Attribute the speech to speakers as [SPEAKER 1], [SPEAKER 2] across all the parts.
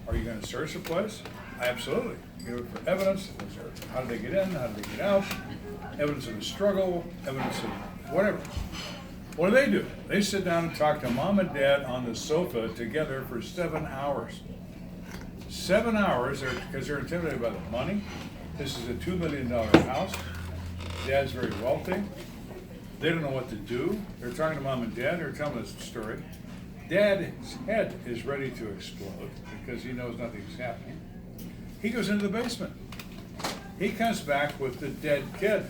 [SPEAKER 1] Are you going to search the place? Absolutely. You look for evidence. How did they get in? How did they get out? Evidence of the struggle, evidence of whatever. What do? They sit down and talk to mom and dad on the sofa together for 7 hours. 7 hours, because they're intimidated by the money. This is a $2 million house. Dad's very wealthy. They don't know what to do. They're talking to mom and dad. They're telling us the story. Dad's head is ready to explode because he knows nothing's happening. He goes into the basement. He comes back with the dead kid,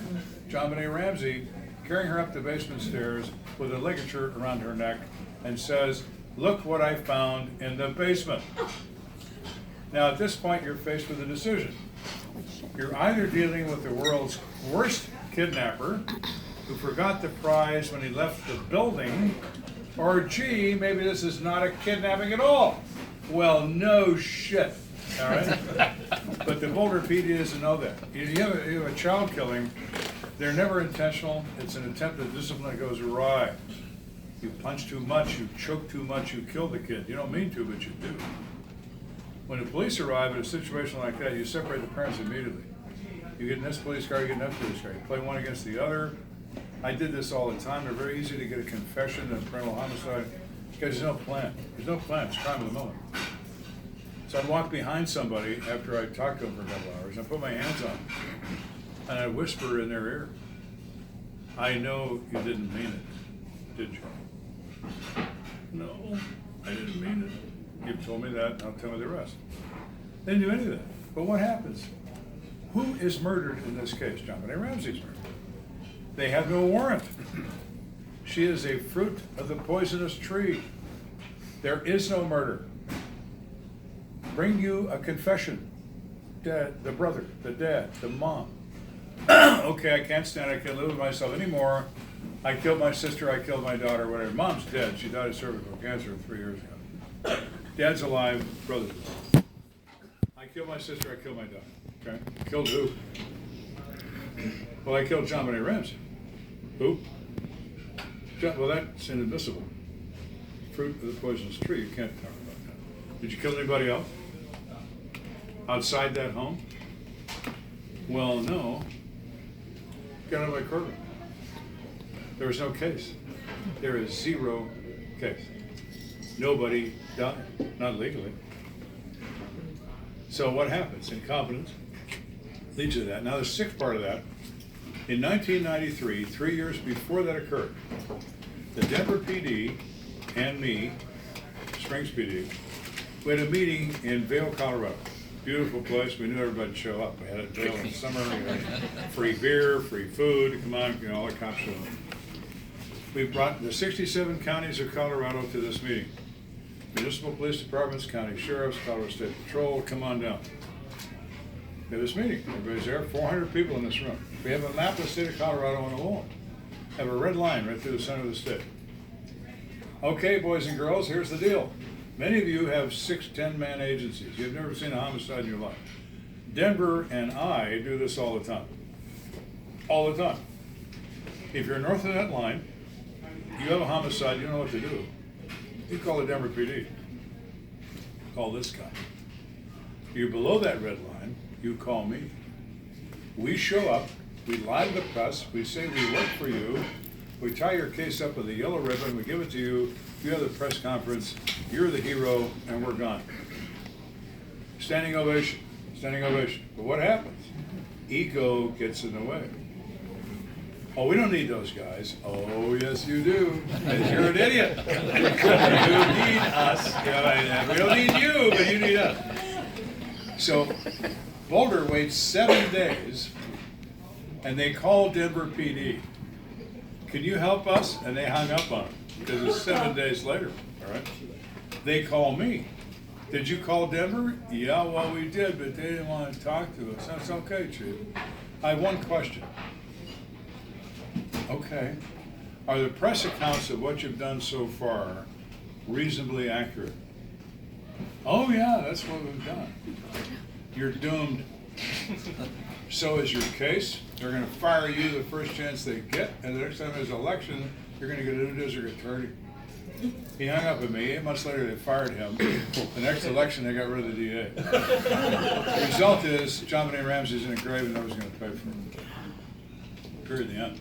[SPEAKER 1] JonBenet Ramsey, carrying her up the basement stairs with a ligature around her neck and says, "Look what I found in the basement." Now at this point you're faced with a decision. You're either dealing with the world's worst kidnapper who forgot the prize when he left the building, or gee, maybe this is not a kidnapping at all. Well, no shit, all right? But the Boulder PD doesn't know that. You have a child killing, they're never intentional. It's an attempt at discipline that goes awry. You punch too much, you choke too much, you kill the kid. You don't mean to, but you do. When the police arrive at a situation like that, you separate the parents immediately. You get in this police car, you get in that police car. You play one against the other. I did this all the time. They're very easy to get a confession of parental homicide because there's no plan. There's no plan. It's crime of the moment. So I'd walk behind somebody after I'd talked to them for a couple hours, and I'd put my hands on them, and I'd whisper in their ear, "I know you didn't mean it, did you?" "No, I didn't mean it. You've told me that, now tell me the rest." They didn't do any of that. But what happens? Who is murdered in this case? JonBenet Ramsey's murdered. They have no warrant. She is a fruit of the poisonous tree. There is no murder. Bring you a confession. Dad, the brother, the dad, the mom. Okay, I can't stand it. I can't live with myself anymore. I killed my sister, I killed my daughter, whatever. Mom's dead. She died of cervical cancer 3 years ago. Dad's alive, brother's alive. I killed my sister, I killed my daughter. Okay? Killed who? Well, I killed JonBenet Ramsey. Who? Well, that's inadmissible. Fruit of the poisonous tree, you can't talk about that. Did you kill anybody else? Outside that home? Well, no. Get out of my courtroom. There was no case. There is zero case. Nobody died, not legally. So what happens? Incompetence leads to that. Now the sixth part of that, in 1993, 3 years before that occurred, the Denver PD and me, Springs PD, we had a meeting in Vail, Colorado. Beautiful place. We knew everybody would show up. We had it Vail in summer. We had free beer, free food. Come on, all the cops showed up. We brought the 67 counties of Colorado to this meeting. Municipal police departments, county sheriffs, Colorado State Patrol, come on down. We have this meeting. Everybody's there. 400 people in this room. We have a map of the state of Colorado on the wall. Have a red line right through the center of the state. Okay, boys and girls, here's the deal. Many of you have 6, 10-man agencies. You've never seen a homicide in your life. Denver and I do this all the time. All the time. If you're north of that line, you have a homicide, you don't know what to do. You call the Denver PD. Call this guy. You're below that red line, you call me. We show up, we lie to the press, we say we work for you, we tie your case up with a yellow ribbon, we give it to you, you have the press conference, you're the hero, and we're gone. Standing ovation, standing ovation. But what happens? Ego gets in the way. Oh, we don't need those guys. Oh, yes, you do. You're an idiot. You need us. We don't need you, but you need us. So Boulder waits 7 days, and they call Denver PD. Can you help us? And they hung up on him because it's 7 days later. All right. They call me. Did you call Denver? Yeah, well, we did, but they didn't want to talk to us. That's okay, Chief. I have one question. Okay. Are the press accounts of what you've done so far reasonably accurate? Oh yeah, that's what we've done. You're doomed. So is your case. They're going to fire you the first chance they get, and the next time there's an election, you're going to get a new district attorney. He hung up at me. 8 months later, they fired him. The next election, they got rid of the DA. The result is, John Benet Ramsey's in a grave and nobody's going to pay for him. Period. The end.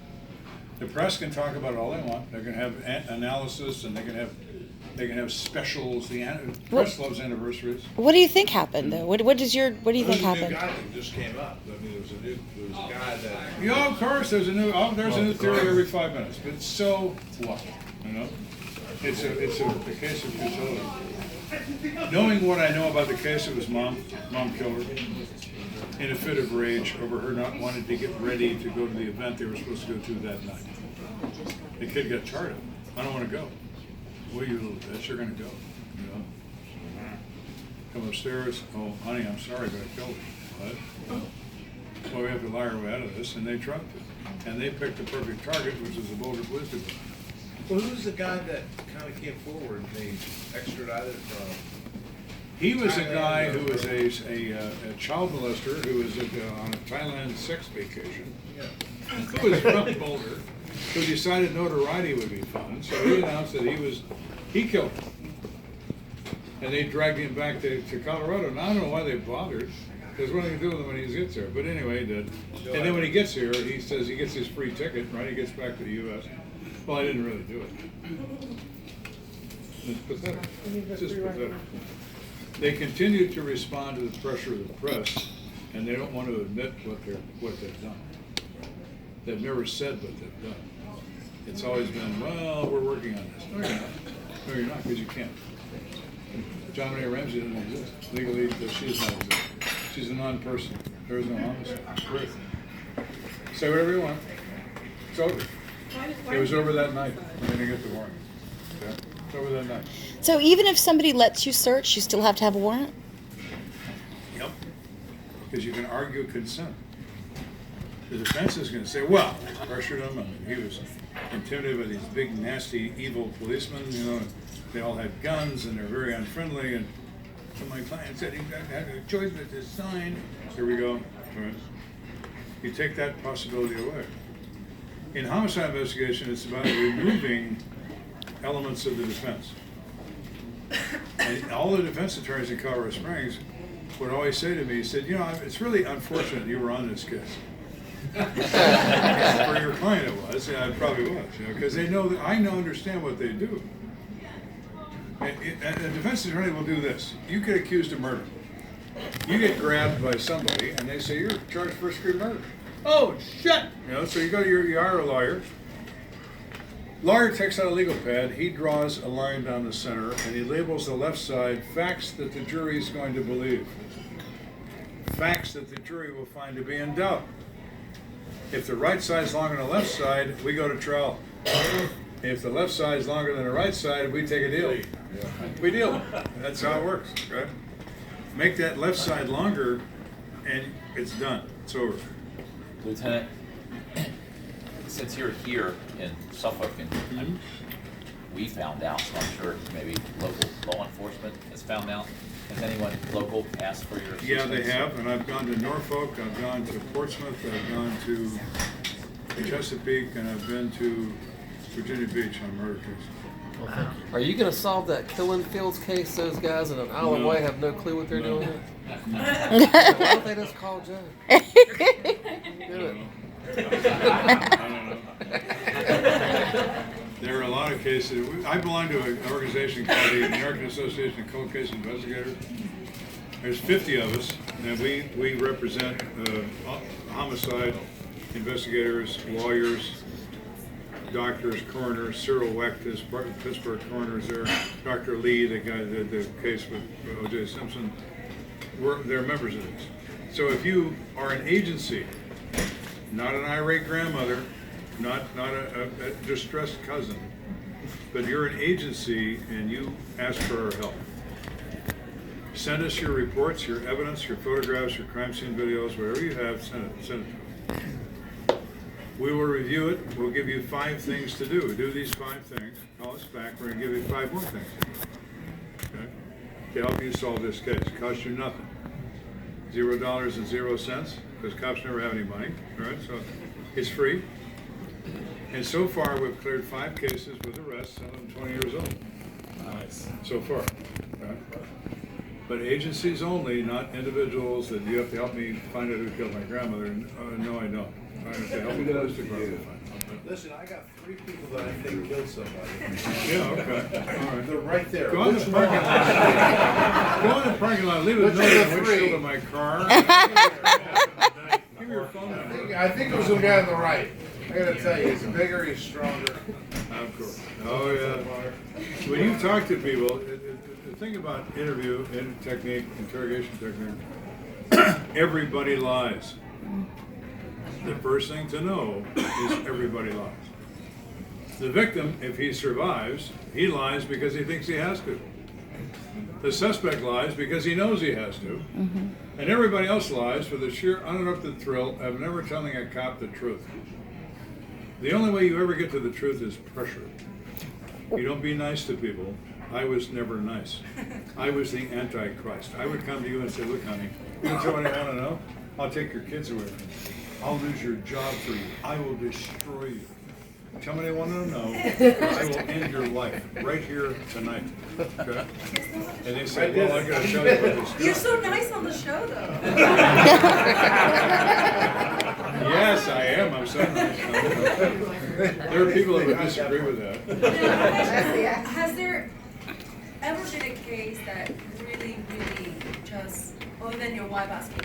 [SPEAKER 1] The press can talk about it all they want. They can have analysis, and they can have specials. The press loves anniversaries.
[SPEAKER 2] What do you think happened, though? What do you think happened?
[SPEAKER 3] There's a new guy that just came up. I mean, there was a guy that.
[SPEAKER 1] Yeah, of course. There's a new theory every 5 minutes. But so what? You know, it's a case of futility. Knowing what I know about the case, it was mom killed her in a fit of rage over her not wanting to get ready to go to the event they were supposed to go to that night. The kid got tired of it. I don't want to go. Well, you little bitch, you're going to go. You know. Come upstairs. Oh, honey, I'm sorry, but I killed her. What? Well, we have to lie our way out of this, and they tried to. And they picked the perfect target, which is the Boulder Police Department.
[SPEAKER 3] Well, who's the guy that kind of came forward and they extradited from?
[SPEAKER 1] He was a guy who was a child molester who was on a Thailand sex vacation.
[SPEAKER 3] Yeah.
[SPEAKER 1] Who was from Boulder, who decided notoriety would be fun, so he announced that he killed him. And they dragged him back to Colorado. Now, I don't know why they bothered, because what are they going to do with him when he gets there? But anyway, he did. And then when he gets here, he says he gets his free ticket, right? He gets back to the U.S. Well, I didn't really do it. It's pathetic. It's just pathetic. They continue to respond to the pressure of the press, and they don't want to admit what they've done. They've never said what they've done. It's always been, well, we're working on this. No, you're not. No, you're not, because you can't. John Benet Ramsey doesn't exist. Legally, she's not exist. She's a non-person. There is no homicide. Great. Say whatever you want. It's over. It was over that night. We're going to get the warrant. Okay? It's over that night.
[SPEAKER 2] So even if somebody lets you search, you still have to have a warrant?
[SPEAKER 1] Yep. Because you can argue consent. The defense is going to say, well, I pressured him, and he was intimidated by these big, nasty, evil policemen. You know, they all had guns, and they're very unfriendly. And so my client said he had a choice but to sign. Here we go. All right. You take that possibility away. In homicide investigation, it's about removing elements of the defense. And all the defense attorneys in Colorado Springs would always say to me, he said, you know, it's really unfortunate you were on this case. For your client it was, yeah, it probably was, you know, because they know that I understand what they do. And a defense attorney will do this. You get accused of murder. You get grabbed by somebody, and they say, you're charged for first-degree murder. Oh, shit! You know, so you go to you hire a lawyer. Lawyer takes out a legal pad, he draws a line down the center, and he labels the left side facts that the jury is going to believe. Facts that the jury will find to be in doubt. If the right side is longer than the left side, we go to trial. If the left side is longer than the right side, we take a deal. We deal. That's how it works, right? Make that left side longer, and it's done. It's over.
[SPEAKER 4] Lieutenant, since you're here in Suffolk, and we found out, so I'm sure maybe local law enforcement has found out. Has anyone local asked for your assistance?
[SPEAKER 1] Yeah, they have, and I've gone to Norfolk, I've gone to Portsmouth, I've gone to Chesapeake, and I've been to Virginia Beach on murder cases.
[SPEAKER 5] Well, are you going to solve that Killing Fields case? Those guys in an aisle away have no clue what they're doing. Why don't they just call Joe? Do it.
[SPEAKER 1] I don't know. There are a lot of cases. I belong to an organization called the American Association of Cold Case Investigators. There's 50 of us, and we represent homicide investigators, lawyers, doctors, coroners. Cyril Wecht is part of Pittsburgh coroners there. Dr. Lee, the guy that did the case with O.J. Simpson, they're members of this. So if you are an agency, not an irate grandmother, not a distressed cousin, but you're an agency and you ask for our help, send us your reports, your evidence, your photographs, your crime scene videos, whatever you have, send it to us. We will review it. We'll give you 5 things to do. Do these 5 things. Call us back. We're going to give you 5 more things to do. Okay? To help you solve this case. It costs you nothing. $0 and 0 cents, because cops never have any money. All right? So it's free. And so far, we've cleared 5 cases with arrests, some of them 20 years old.
[SPEAKER 3] Nice.
[SPEAKER 1] so far. Okay? But agencies only, not individuals that you have to help me find out who killed my grandmother. No, I don't. I have to help the police department find out.
[SPEAKER 3] Listen, I got 3 people that I think killed somebody.
[SPEAKER 1] Yeah, okay, all right.
[SPEAKER 3] They're right there.
[SPEAKER 1] Go in the parking lot. Go in the parking lot, leave a
[SPEAKER 3] Which
[SPEAKER 1] note
[SPEAKER 3] of
[SPEAKER 1] on
[SPEAKER 3] the
[SPEAKER 1] the
[SPEAKER 3] three?
[SPEAKER 1] windshield of my car. Give me your phone number.
[SPEAKER 3] I think it was the guy on the right. I gotta tell you, he's bigger, he's stronger.
[SPEAKER 1] Of course. Oh, yeah. When you talk to people, the thing about interview technique, interrogation technique, everybody lies. The first thing to know is everybody lies. The victim, if he survives, he lies because he thinks he has to. The suspect lies because he knows he has to. And everybody else lies for the sheer uninterrupted thrill of never telling a cop the truth. The only way you ever get to the truth is pressure. You don't be nice to people. I was never nice. I was the Antichrist. I would come to you and say, look, honey, you don't tell what I want to know? I'll take your kids away from you. I'll lose your job for you. I will destroy you. Tell me what I want to know. I will end your life right here tonight. Okay? And they say, well, I got to tell you about this.
[SPEAKER 6] You're so nice on the show, though.
[SPEAKER 1] Yes, I am. I'm so nice. There are people that would disagree with that.
[SPEAKER 6] Has there ever been a case that really just, other than your wife asking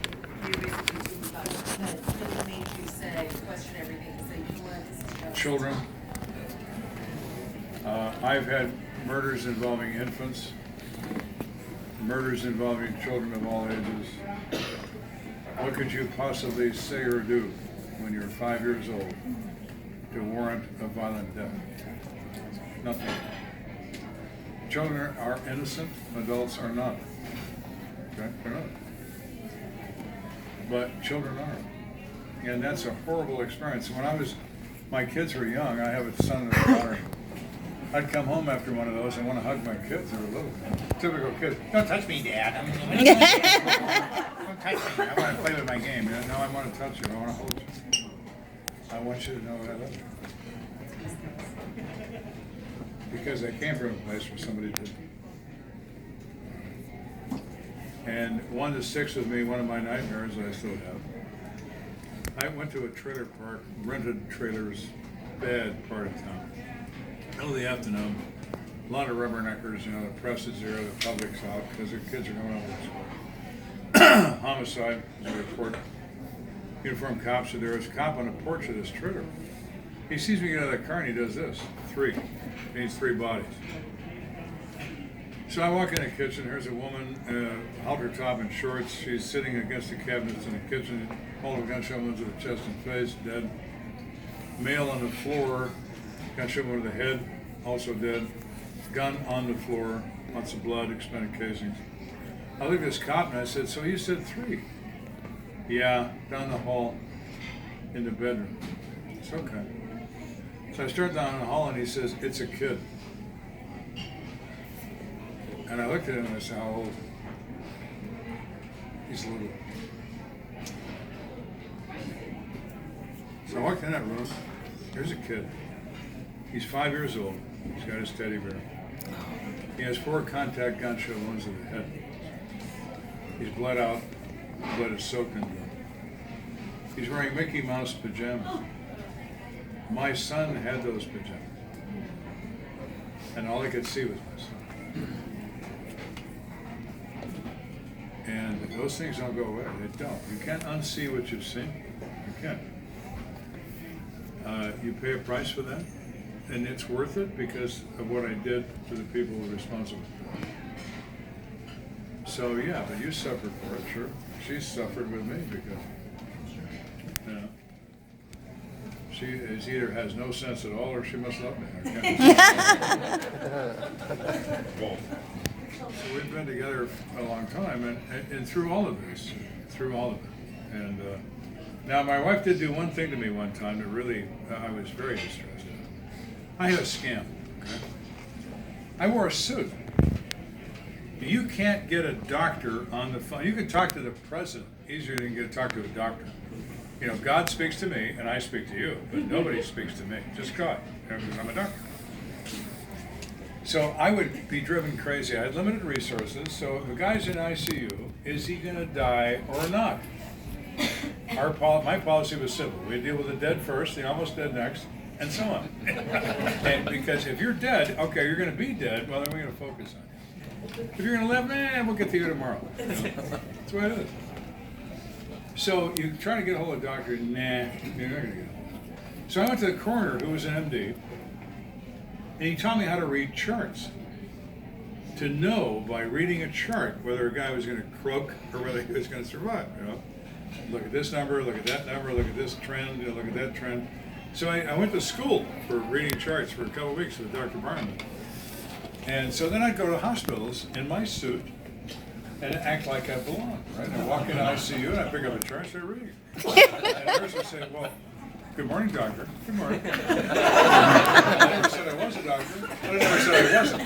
[SPEAKER 6] you basically to about it, that really made you say, question everything and say, you know what, this is just.
[SPEAKER 1] Children. I've had murders involving infants, murders involving children of all ages. What could you possibly say or do when you're 5 years old to warrant a violent death? Nothing. Children are innocent, adults are not. Okay? They're not. But children are. And that's a horrible experience. When my kids were young, I have a son and a daughter. I'd come home after one of those and want to hug my kids. They were little. Typical kids. Don't touch me, Dad. Don't touch me. I want to play with my game. No, I want to touch you. I want to hold you. I want you to know that I love you. Because I came from a place where somebody did. And one that sticks with me, one of my nightmares I still have. I went to a trailer park, rented trailers, bad part of town. Middle of the afternoon, a lot of rubberneckers, you know, the press is there, the public's out because the kids are going over to school. Homicide is a report. Uniformed cops are there. There's a cop on the porch of this trailer. He sees me get out of the car and he does this. 3. Means 3 bodies. So I walk in the kitchen. Here's a woman, halter top and shorts. She's sitting against the cabinets in the kitchen, holding a gunshot wound to the chest and face, dead. Male on the floor, gunshot wound to the head, also dead. Gun on the floor, lots of blood, expanded casings. I looked at this cop and I said, so you said 3? Yeah, down the hall in the bedroom. It's okay. So I start down the hall and he says, it's a kid. And I looked at him and I said, how old? He's little. So I walked in that room. Here's a kid. He's 5 years old. He's got his teddy bear. He has 4 contact gunshot wounds to the head. He's bled out. Blood is soaked in blood. He's wearing Mickey Mouse pajamas. My son had those pajamas. And all I could see was my son. And those things don't go away. They don't. You can't unsee what you've seen. You can't. You pay a price for that, and it's worth it because of what I did to the people who were responsible for it. So yeah, but you suffered for it, sure. She suffered with me because, you know, she either has no sense at all or she must love me. I can't. So we've been together a long time, and through all of this, and now my wife did do one thing to me one time that really I was very distressed. I had a scam. Okay? I wore a suit. You can't get a doctor on the phone. You can talk to the president easier than you can talk to a doctor. You know, God speaks to me and I speak to you, but nobody speaks to me. Just God, because I'm a doctor. So I would be driven crazy. I had limited resources. So if a guy's in ICU, is he going to die or not? My policy was simple. We deal with the dead first, the almost dead next, and so on. And because if you're dead, okay, you're going to be dead. Well, then we're going to focus on you. If you're going to live, we'll get to you tomorrow. That's the way it is. So you try to get a hold of a doctor, you're not going to get a hold of him. So I went to the coroner, who was an MD, and he taught me how to read charts. To know by reading a chart whether a guy was going to croak or whether he was going to survive. Look at this number, look at that number, look at this trend, look at that trend. So I went to school for reading charts for a couple of weeks with Dr. Barnum. And so then I'd go to hospitals in my suit and act like I belonged, right? And I walk into ICU and I pick up a chart and start reading. And the nurse would say, well, good morning, doctor. Good morning. I never said I was a doctor, but I never said I wasn't.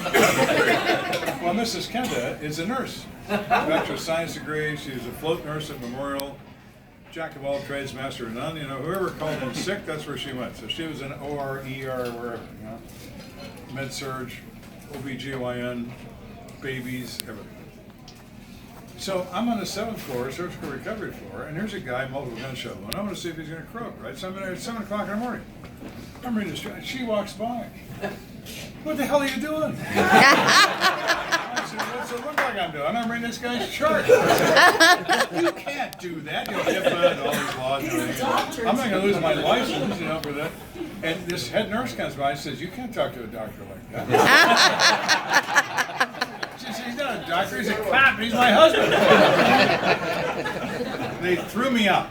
[SPEAKER 1] Well, Mrs. Kenda is a nurse. Bachelor of Science degree. She was a float nurse at Memorial. Jack of all trades, master of none. Whoever called in sick, that's where she went. So she was an OR, ER, wherever, med-surg, OBGYN, babies, everything. So I'm on the 7th floor, surgical recovery floor, and here's a guy, multiple gunshot wound. I'm going to see if he's going to croak, right? So I'm there at 7 o'clock in the morning. I'm reading this chart. She walks by. What the hell are you doing? I said, what's it look like I'm doing? I'm reading this guy's chart. You can't do that. HIPAA and all these laws. I'm not going to lose my license, for that. And this head nurse comes by and says, you can't talk to a doctor like that. She said, he's not a doctor, he's a cop, he's my husband. They threw me out.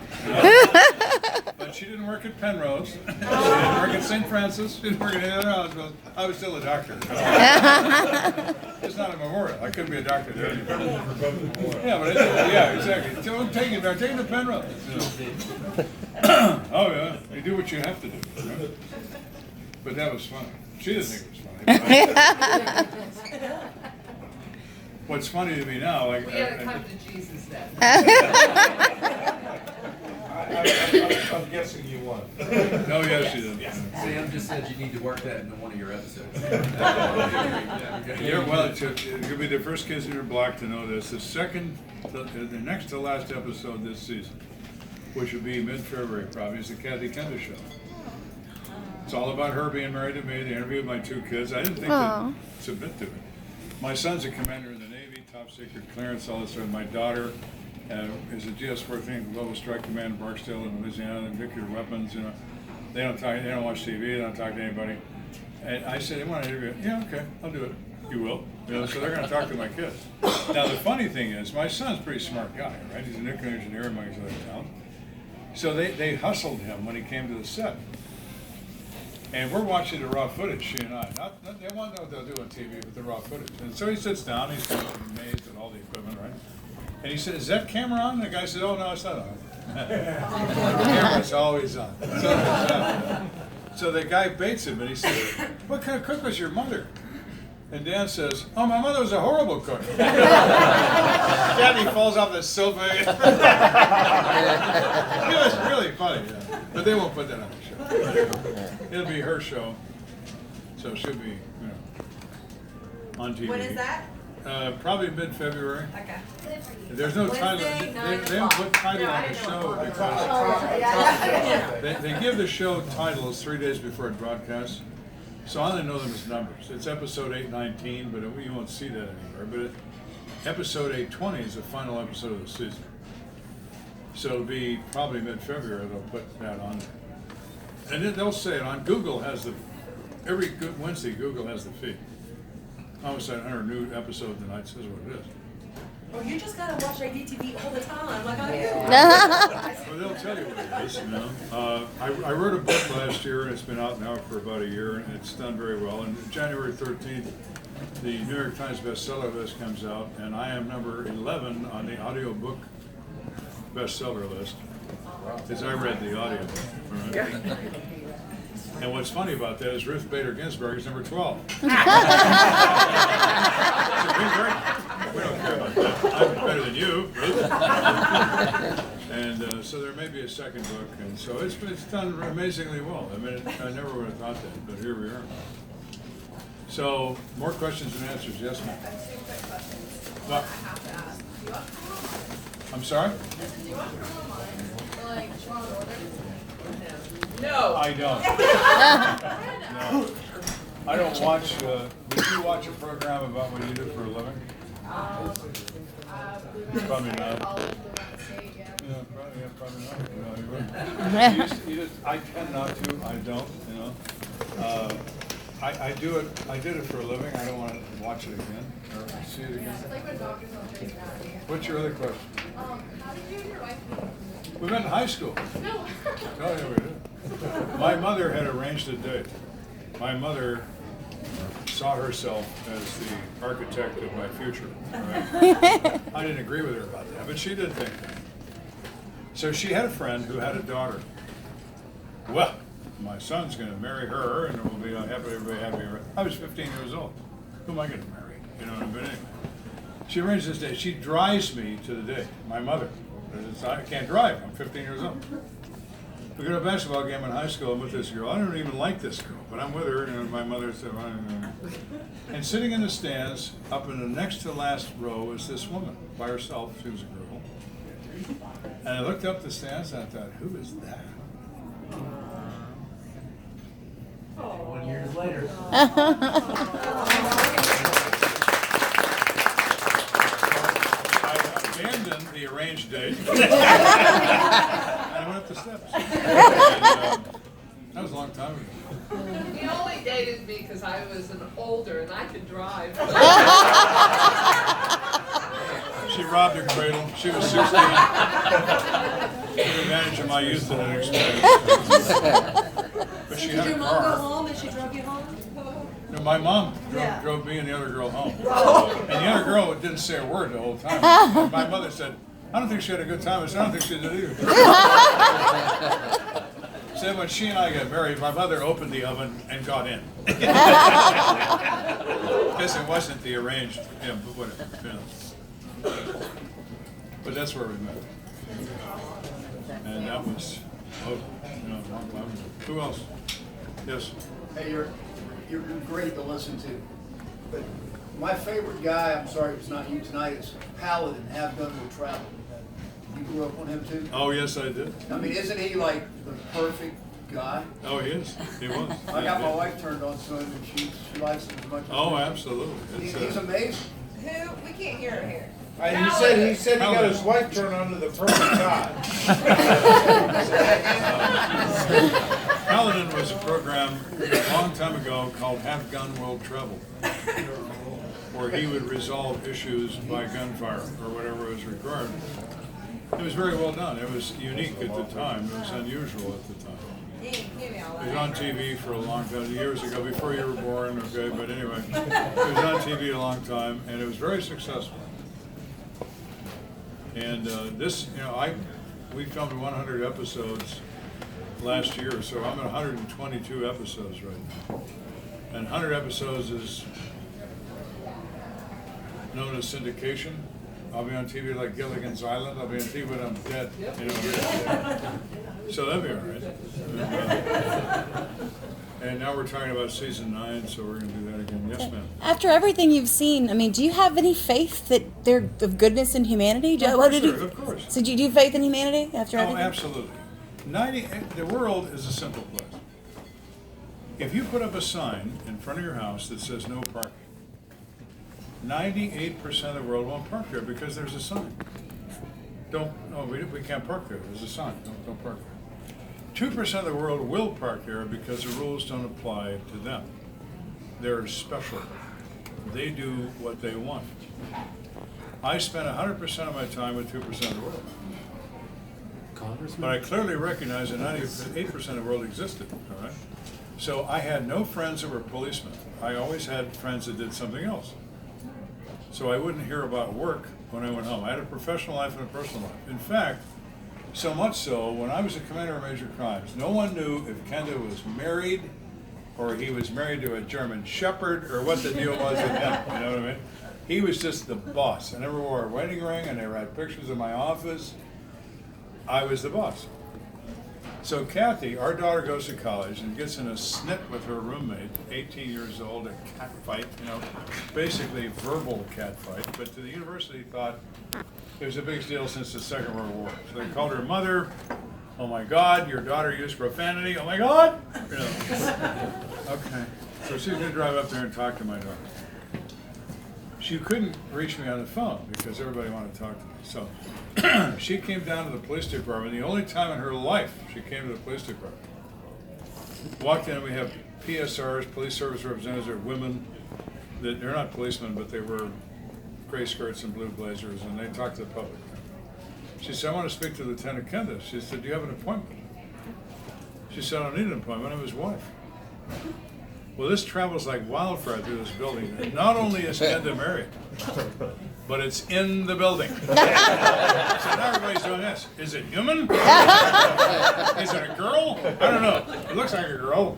[SPEAKER 1] But she didn't work at Penrose. She didn't work at St. Francis. She didn't work at any other hospital. I was still a doctor. It's not a memorial. I couldn't be a doctor there anymore. Yeah, but exactly. Don't take it. They're taking the Penrose. Oh yeah, you do what you have to do. But that was funny. She didn't think it was funny. What's funny to me now,
[SPEAKER 6] We gotta come to Jesus then.
[SPEAKER 3] I'm guessing you won.
[SPEAKER 1] No, yes, she didn't.
[SPEAKER 7] Sam just said you need to work that into one of your episodes.
[SPEAKER 1] Yeah, well, you'll be the first kids in your block to know this. The next to last episode this season, which will be mid-February probably, is the Kathy Kenda show. It's all about her being married to me, the interview with my 2 kids. I didn't think to submit to it. My son's a commander in the Navy, top secret clearance, all this sort of. My daughter is a GS-14 Global Strike Command in Barksdale in Louisiana, nuclear weapons, They don't watch TV, they don't talk to anybody. And I said, you want to interview? Yeah, okay, I'll do it. You will? So they're going to talk to my kids. Now the funny thing is, my son's a pretty smart guy, right? He's a nuclear engineer among his other talent. So they hustled him when he came to the set. And we're watching the raw footage, she and I. They want to know what they'll do on TV with the raw footage. And so he sits down, he's kind of amazed at all the equipment, right? And he said, is that camera on? And the guy said, oh, no, it's not on. The camera's always on. So the guy baits him, and he says, what kind of cook was your mother? And Dan says, oh, my mother was a horrible cook. Kathy falls off the sofa. It was really funny, but they won't put that on the show. It'll be her show, so she'll be, on TV.
[SPEAKER 6] When is that?
[SPEAKER 1] Probably mid-February.
[SPEAKER 6] Okay.
[SPEAKER 1] There's no title.
[SPEAKER 6] Wednesday,
[SPEAKER 1] They haven't put title on the show because they give the show titles 3 days before it broadcasts. So I only know them as numbers. It's episode 819, but you won't see that anywhere. But episode 820 is the final episode of the season. So it'll be probably mid-February they'll put that on there. And then they'll say it on Google every Wednesday Google has the feed. Almost 100 new episode tonight says what it is.
[SPEAKER 6] Well, you just gotta watch IDTV all the time, like I do.
[SPEAKER 1] Well, they'll tell you what it is, I wrote a book last year, and it's been out now for about a year, and it's done very well. And January 13th, the New York Times bestseller list comes out, and I am number 11 on the audiobook bestseller list, because I read the audio. Right? And what's funny about that is Ruth Bader Ginsburg is number 12. We don't care about that. I'm better than you, Ruth. And so there may be a second book, and so it's done amazingly well. I mean, I never would have thought that, but here we are. So, more questions and answers, yes, ma'am?
[SPEAKER 8] I have 2 quick questions.
[SPEAKER 1] What?
[SPEAKER 8] I have to ask. Do you watch Criminal Minds?
[SPEAKER 1] I'm sorry?
[SPEAKER 8] Do you watch Criminal Minds? Or like Law and Order? No.
[SPEAKER 1] I don't. No. I don't watch, would you watch a program about what you do for a living? Probably not.
[SPEAKER 8] All of the state, yeah.
[SPEAKER 1] Yeah, probably not. I tend not to, I don't, you know. I did it for a living, I don't want to watch it again, or see it
[SPEAKER 8] Yeah,
[SPEAKER 1] again.
[SPEAKER 8] it's like when doctors don't trace anatomy.
[SPEAKER 1] What's your other question?
[SPEAKER 8] How did you and your wife meet?
[SPEAKER 1] We met in high school.
[SPEAKER 8] No.
[SPEAKER 1] Oh, yeah, we did. My mother had arranged a date. My mother saw herself as the architect of my future. Right? I didn't agree with her about that, but she did think that. So she had a friend who had a daughter. Well, my son's going to marry her, and we'll be happy, everybody happy. I was 15 years old. Who am I going to marry? You know what I mean? Anyway, she arranged this date. She drives me to the date. My mother. I can't drive. I'm 15 years old. We go to a basketball game in high school. I'm with this girl. I don't even like this girl, but I'm with her, and my mother said, and sitting in the stands, up in the next to last row, is this woman by herself. She was a girl. And I looked up the stands, and I thought, who is that?
[SPEAKER 7] 1 year later.
[SPEAKER 1] I abandoned the arranged date. And I went up the steps. And, that was a long time ago.
[SPEAKER 9] He only dated me because I was older and I could drive.
[SPEAKER 1] She robbed her cradle. She was 16. Took advantage of my youth and inexperience. But she
[SPEAKER 6] Did
[SPEAKER 1] had a
[SPEAKER 6] your mom go
[SPEAKER 1] car.
[SPEAKER 6] home and she drove you home?
[SPEAKER 1] No, my mom
[SPEAKER 6] Yeah.
[SPEAKER 1] drove me and the other girl home. And the other girl didn't say a word the whole time. And my mother said, I don't think she had a good time. I said, I don't think she did either. So when she and I got married, my mother opened the oven and got in. Because it wasn't the arranged, but whatever. But that's where we met. And that was, a long time ago. Who else? Yes.
[SPEAKER 10] Hey, you're great to listen to. But my favorite guy, I'm sorry it's not you tonight, is Paladin, Have Gun Will Travel. You grew up on him too?
[SPEAKER 1] Oh, yes, I did.
[SPEAKER 10] I mean, isn't he like the perfect guy?
[SPEAKER 1] Oh, he is. He was.
[SPEAKER 10] I got my wife turned on to him and she likes him as much as
[SPEAKER 1] Oh,
[SPEAKER 10] me.
[SPEAKER 1] absolutely. It's,
[SPEAKER 10] He's amazing.
[SPEAKER 9] Who? We can't hear her here.
[SPEAKER 3] He said he got his wife turned on to the perfect guy.
[SPEAKER 1] Paladin was a program a long time ago called Have Gun Will Travel, where he would resolve issues by gunfire or whatever was required. It was very well done. It was unique at the time. It was unusual at the time. It was on TV for a long time, years ago, before you were born, okay, but anyway, it was on TV a long time, and it was very successful. And we filmed 100 episodes last year, so I'm at 122 episodes right now. And 100 episodes is known as syndication. I'll be on TV like Gilligan's Island. I'll be on TV when I'm dead. You know. So that'd be all right. And now we're talking about season 9, so we're going to do that again. Yes, ma'am.
[SPEAKER 2] After everything you've seen, I mean, do you have any faith that they're of goodness and humanity?
[SPEAKER 1] Of course.
[SPEAKER 2] So do you do faith in humanity after
[SPEAKER 1] Oh,
[SPEAKER 2] everything?
[SPEAKER 1] absolutely. The world is a simple place. If you put up a sign in front of your house that says no parking, 98% of the world won't park there because there's a sign. We can't park there. There's a sign. Don't park there. 2% of the world will park there because the rules don't apply to them. They're special. They do what they want. I spend 100% of my time with 2% of the world. But I clearly recognize that 98% of the world existed, all right? So I had no friends that were policemen. I always had friends that did something else. So I wouldn't hear about work when I went home. I had a professional life and a personal life. In fact, so much so, when I was a commander of major crimes, no one knew if Kenda was married or he was married to a German shepherd or what the deal was with him, you know what I mean? He was just the boss. I never wore a wedding ring, and they had pictures in my office. I was the boss. So Kathy, our daughter goes to college and gets in a snit with her roommate, 18 years old, a cat fight, basically verbal cat fight, but to the university thought it was the biggest deal since the Second World War. So they called her mother, oh my God, your daughter used profanity, oh my God! Okay, so she's gonna drive up there and talk to my daughter. She couldn't reach me on the phone because everybody wanted to talk to me. So she came down to the police department, the only time in her life she came to the police department. Walked in, and we have PSRs, police service representatives, are women, that they're not policemen, but they wear gray skirts and blue blazers, and they talk to the public. She said, I want to speak to Lieutenant Kenda. She said, do you have an appointment? She said, I don't need an appointment, I'm his wife. Well, this travels like wildfire through this building. Not only is Kenda married, but it's in the building. So now everybody's doing this. Is it human? Is it a girl? I don't know. It looks like a girl,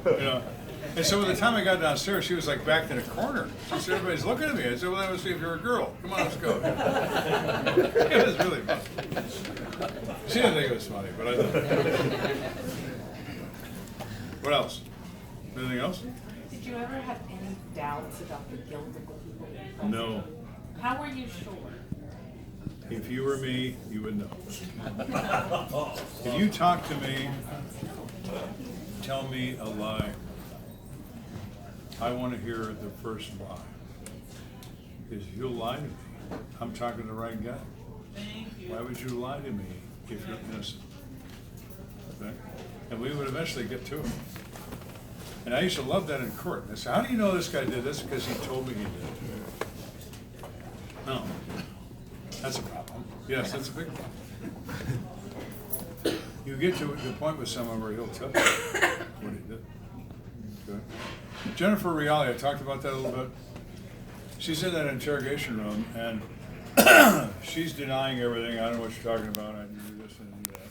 [SPEAKER 1] And so by the time I got downstairs, she was like backed in a corner. She said, everybody's looking at me. I said, well, I want to see if you're a girl. Come on, let's go. It was really funny. She didn't think it was funny, but I thought. What else? Anything else?
[SPEAKER 11] Did you ever have any doubts about the guilt of the people?
[SPEAKER 1] No.
[SPEAKER 11] How were you sure?
[SPEAKER 1] If you were me, you would know. If you talk to me, tell me a lie. I want to hear the first lie. Because you'll lie to me. I'm talking to the right guy. Why would you lie to me if you're innocent? Okay? And we would eventually get to it. And I used to love that in court. I said, how do you know this guy did this? Because he told me he did. No. That's a problem. Yes, that's a big problem. You get to the point with someone where he'll tell you what he did. Okay. Jennifer Reale, I talked about that a little bit. She's in that interrogation room, and she's denying everything. I don't know what you're talking about. I didn't do this and do that.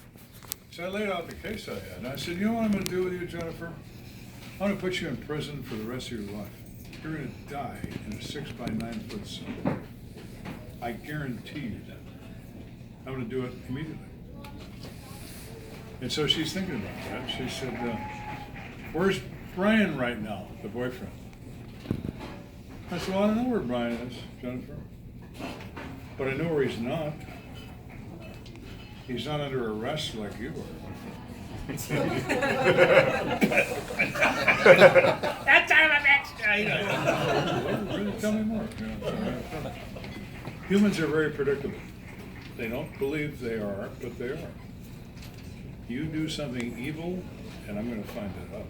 [SPEAKER 1] So I laid out the case I had. And I said, you know what I'm going to do with you, Jennifer? I'm going to put you in prison for the rest of your life. You're going to die in a 6-by-9 foot cell. I guarantee you that. I'm going to do it immediately. And so she's thinking about that. She said, where's Brian right now, the boyfriend? I said, well, I don't know where Brian is, Jennifer. But I know where he's not. He's not under arrest like you are. That time of extra, Tell me more. Humans are very predictable. They don't believe they are, but they are. You do something evil, and I'm going to find it out.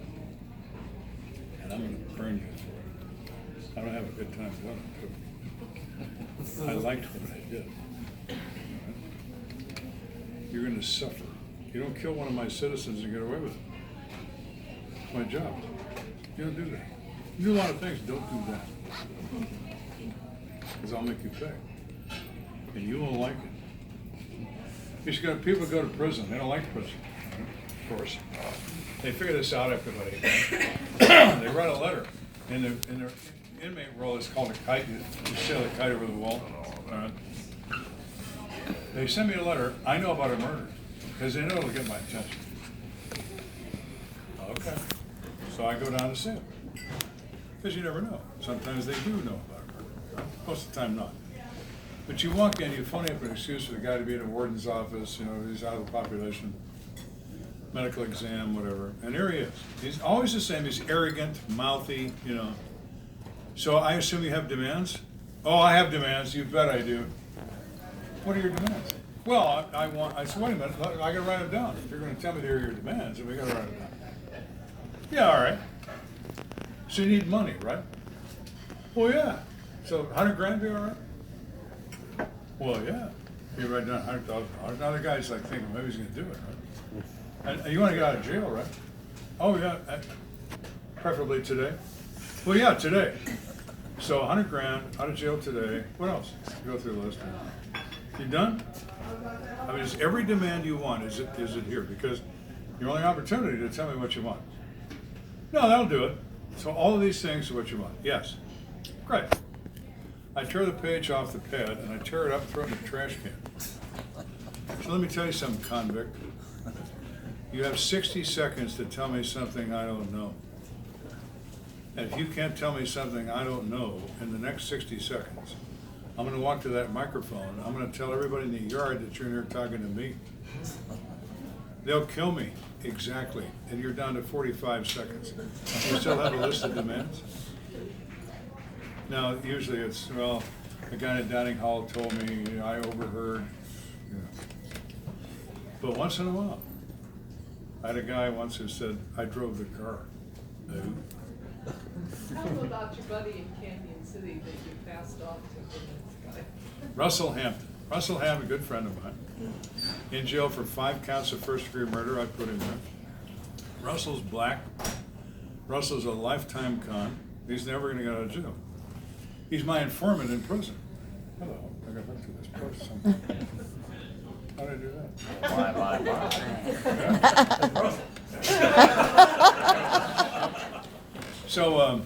[SPEAKER 1] And I'm going to burn you for it. I don't have a good time doing it, too. I liked what I did. Right? You're going to suffer. You don't kill one of my citizens and get away with it. It's my job. You don't do that. You do a lot of things, don't do that. Because I'll make you pay. And you won't like it. People go to prison, they don't like prison, of course. They figure this out after about 8 months. They write a letter. In their inmate role, it's called a kite. You sail the kite over the wall. They send me a letter. I know about a murder. Because they know it'll get my attention. Okay. So I go down to see them. Because you never know. Sometimes they do know about a murder. Most of the time not. But you walk in, you phone up an excuse for the guy to be in a warden's office, he's out of the population, medical exam, whatever. And there he is. He's always the same. He's arrogant, mouthy, So I assume you have demands? Oh, I have demands. You bet I do. What are your demands? Well, I said, wait a minute, I gotta write them down. If you're gonna tell me they're your demands, then we gotta write them down. Yeah, all right. So you need money, right? Well, yeah. So 100 grand be all right? Well, yeah. You write down $100,000. Now the guy's like thinking maybe he's gonna do it, right? And you wanna get out of jail, right? Oh yeah, preferably today. Well, yeah, today. So 100 grand, out of jail today. What else? Go through the list. You done? I mean, is every demand you want, is it here? Because your only opportunity to tell me what you want. No, that'll do it. So all of these things are what you want. Yes. Great. I tear the page off the pad and I tear it up and throw it in the trash can. So let me tell you something, convict. You have 60 seconds to tell me something I don't know. And if you can't tell me something I don't know in the next 60 seconds, I'm gonna walk to that microphone. I'm gonna tell everybody in the yard that you're in here talking to me. They'll kill me, exactly, and you're down to 45 seconds. You still have a list of demands? Now, usually it's, well, the guy at dining hall told me, I overheard, you know. But once in a while, I had a guy once who said, I drove the car. No.
[SPEAKER 9] How about your buddy in Canyon City that you passed off to the guy?
[SPEAKER 1] Russell Hampton. Russell Hampton, a good friend of mine. In jail for 5 counts of first-degree murder. I put him there. Russell's black. Russell's a lifetime con. He's never going to get out of jail. He's my informant in prison. Hello. I got to look through this post sometime. How did I do that? So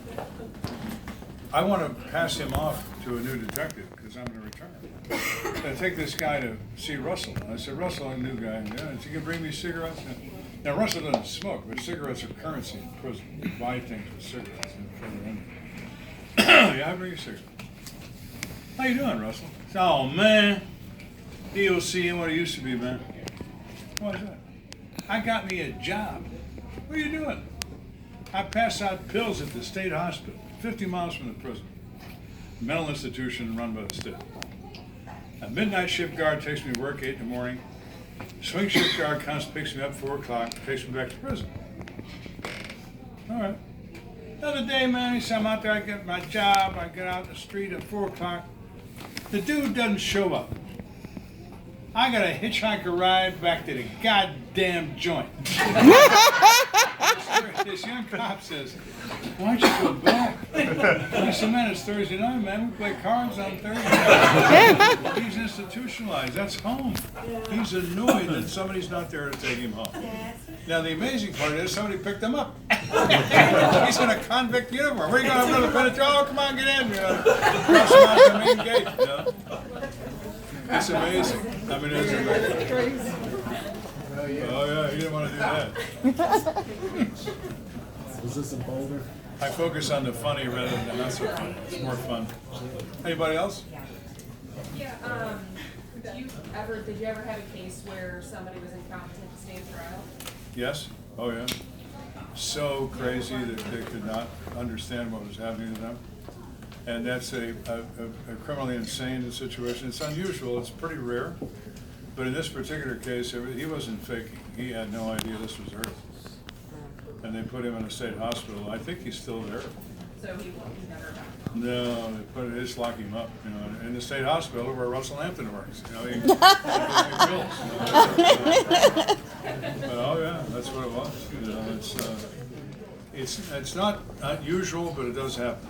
[SPEAKER 1] I want to pass him off to a new detective because I'm going to retire. I take this guy to see Russell. I said, Russell, I'm a new guy. Yeah, you can bring me cigarettes. Now, Russell doesn't smoke, but cigarettes are currency in prison. You buy things with cigarettes. Yeah, I'll bring you cigarettes. How you doing, Russell? Oh, man. DOC ain't what it used to be, man. Why is that? I got me a job. What are you doing? I pass out pills at the state hospital, 50 miles from the prison. Mental institution run by the state. A midnight shift guard takes me to work 8 in the morning. Swing shift guard comes, picks me up 4 o'clock, takes me back to prison. All right. Another day, man, he said, I'm out there, I get my job, I get out in the street at 4 o'clock. The dude doesn't show up. I got a hitchhiker ride back to the goddamn joint. This young cop says, why don't you go back? I said, man, it's Thursday night, man. We play cards on Thursday. He's institutionalized. That's home. He's annoyed that somebody's not there to take him home. Now, the amazing part is somebody picked him up. He's in a convict uniform. Where are you going, Brother Penitentiary? Oh, come on, get in. Cross him out the main gate. You know? It's amazing. I mean, it's amazing. Oh yeah, you didn't want to do that.
[SPEAKER 7] Was this a boulder?
[SPEAKER 1] I focus on the funny rather than not so funny. It's more fun. Anybody else?
[SPEAKER 8] Yeah, did you ever have a case where somebody was incompetent to stand trial?
[SPEAKER 1] Yes. Oh yeah. So crazy that they could not understand what was happening to them. And that's a criminally insane situation. It's unusual. It's pretty rare. But in this particular case, he wasn't faking. He had no idea this was her. And they put him in a state hospital. I think he's still there.
[SPEAKER 8] So he never got.
[SPEAKER 1] No, they just lock him up, you know, in the state hospital where Russell Hampton works. You know, he bills. But oh yeah, that's what it was. You know, it's not unusual, but it does happen.